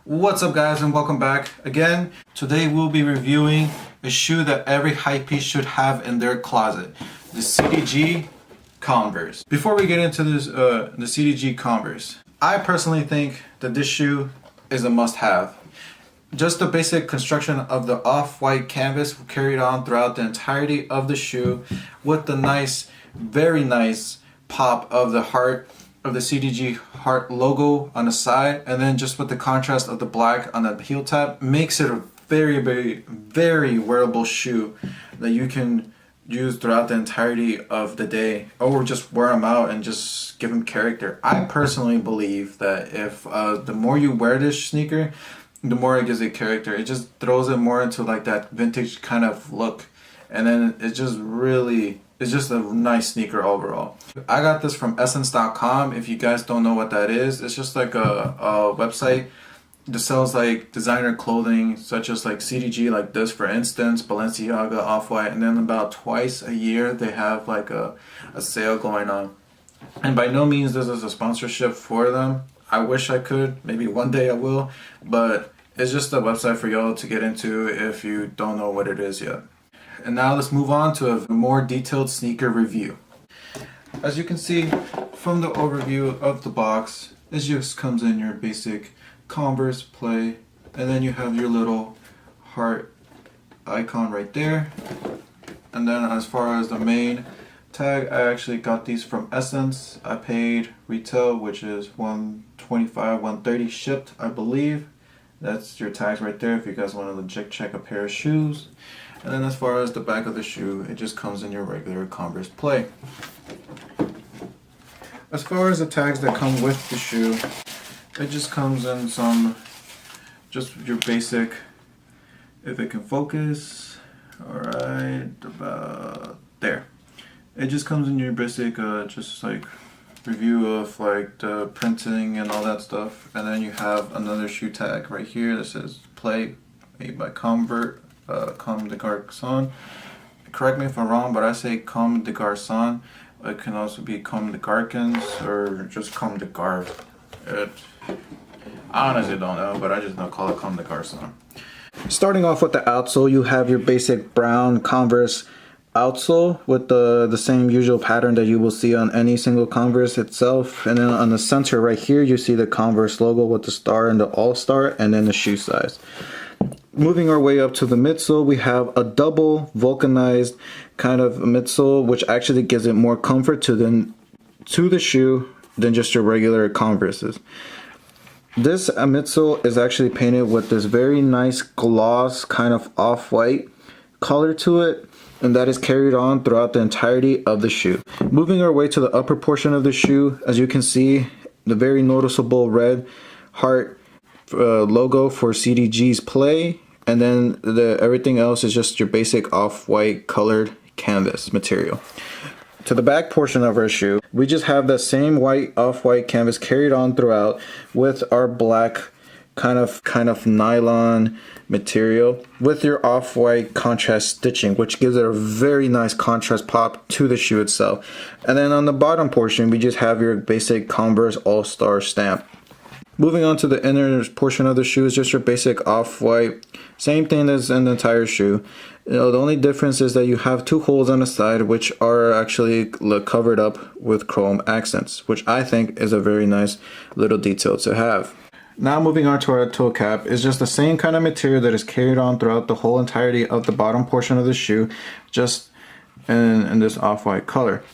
What's up guys, and welcome back again. Today we'll be reviewing a shoe that every hypebeast should have in their closet, the CDG Converse. Before we get into this, the CDG Converse, I personally think that this shoe is a must-have. Just the basic construction of the off-white canvas carried on throughout the entirety of the shoe, with the nice, very nice pop of the heart of the CDG heart logo on the side, and then just with the contrast of the black on the heel tab, makes it a very wearable shoe that you can use throughout the entirety of the day, or just wear them out and just give them character. I personally believe that if the more you wear this sneaker, the more it gives it character. It just throws it more into like that vintage kind of look, and then it just really, it's just a nice sneaker overall. I got this from essence.com. If you guys don't know what that is, it's just like a website that sells like designer clothing such as like CDG, like this for instance, Balenciaga, Off-White, and then about twice a year they have like a sale going on. And by no means this is a sponsorship for them. I wish I could, maybe one day I will, but it's just a website for y'all to get into if you don't know what it is yet. And now let's move on to a more detailed sneaker review. As you can see from the overview of the box, it just comes in your basic Converse play, and then you have your little heart icon right there. And then as far as the main tag, I actually got these from Essence. I paid retail, which is $125, $130 shipped, I believe. That's your tags right there if you guys want to legit check a pair of shoes. And then as far as the back of the shoe, it just comes in your regular Converse play. As far as the tags that come with the shoe, it just comes in some, just your basic, if it can focus, alright, about there. It just comes in your basic, just like review of like the printing and all that stuff. And then you have another shoe tag right here that says play, made by Comme, Comme garcons. Correct me if I'm wrong, but I say Comme garcons. It can also be Comme garcons or just Comme gar. I honestly don't know, but I just know call it Comme garcons. Starting off with the outsole, you have your basic brown Converse outsole with the same usual pattern that you will see on any single Converse itself. And then on the center right here, you see the Converse logo with the star and the all-star, and then the shoe size. Moving our way up to the midsole, we have a double vulcanized kind of midsole, which actually gives it more comfort to the shoe than just your regular Converses. This midsole is actually painted with this very nice gloss kind of off-white color to it, and that is carried on throughout the entirety of the shoe. Moving our way to the upper portion of the shoe, as you can see, the very noticeable red heart logo for CDG's play, and then everything else is just your basic off-white colored canvas material. To the back portion of our shoe, we just have that same white off-white canvas carried on throughout with our black kind of nylon material with your off-white contrast stitching, which gives it a very nice contrast pop to the shoe itself. And then on the bottom portion, we just have your basic Converse All-Star stamp. Moving on to the inner portion of the shoe is just your basic off-white, same thing as in the entire shoe. The only difference is that you have two holes on the side, which are actually covered up with chrome accents, which I think is a very nice little detail to have. Now moving on to our toe cap, is just the same kind of material that is carried on throughout the whole entirety of the bottom portion of the shoe, just in this off-white color.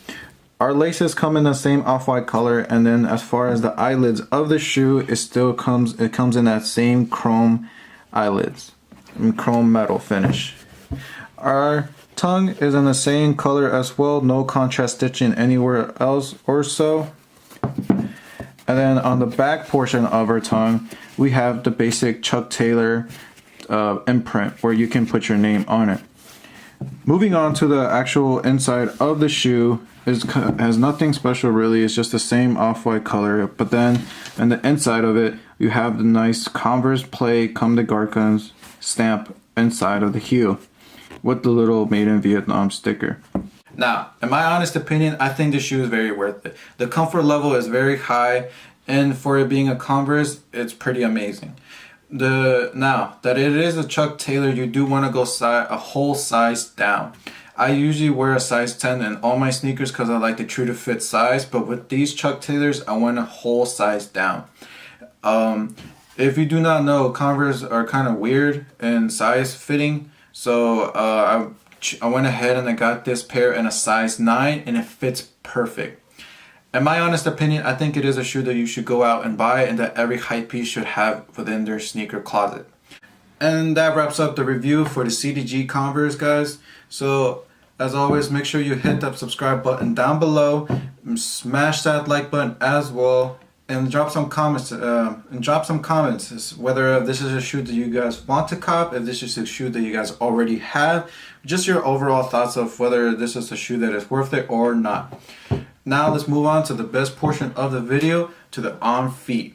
Our laces come in the same off-white color, and then as far as the eyelids of the shoe, it comes in that same chrome eyelids, and chrome metal finish. Our tongue is in the same color as well, no contrast stitching anywhere else or so. And then on the back portion of our tongue, we have the basic Chuck Taylor imprint where you can put your name on it. Moving on to the actual inside of the shoe, has nothing special really, it's just the same off-white color, but then on the inside of it, you have the nice Converse play Comme garcons stamp inside of the heel with the little Made in Vietnam sticker. Now, in my honest opinion, I think this shoe is very worth it. The comfort level is very high, and for it being a Converse, it's pretty amazing. Now that it is a Chuck Taylor, you do want to go a whole size down. I usually wear a size 10 in all my sneakers because I like the true to fit size, but with these Chuck Taylors, I went a whole size down. If you do not know, Converse are kind of weird in size fitting, so I went ahead and I got this pair in a size 9 and it fits perfect. In my honest opinion, I think it is a shoe that you should go out and buy and that every hype piece should have within their sneaker closet. And that wraps up the review for the CDG Converse, guys. So as always, make sure you hit that subscribe button down below, smash that like button as well, and drop some comments. Whether this is a shoe that you guys want to cop, if this is a shoe that you guys already have, just your overall thoughts of whether this is a shoe that is worth it or not. Now let's move on to the best portion of the video, to the on feet.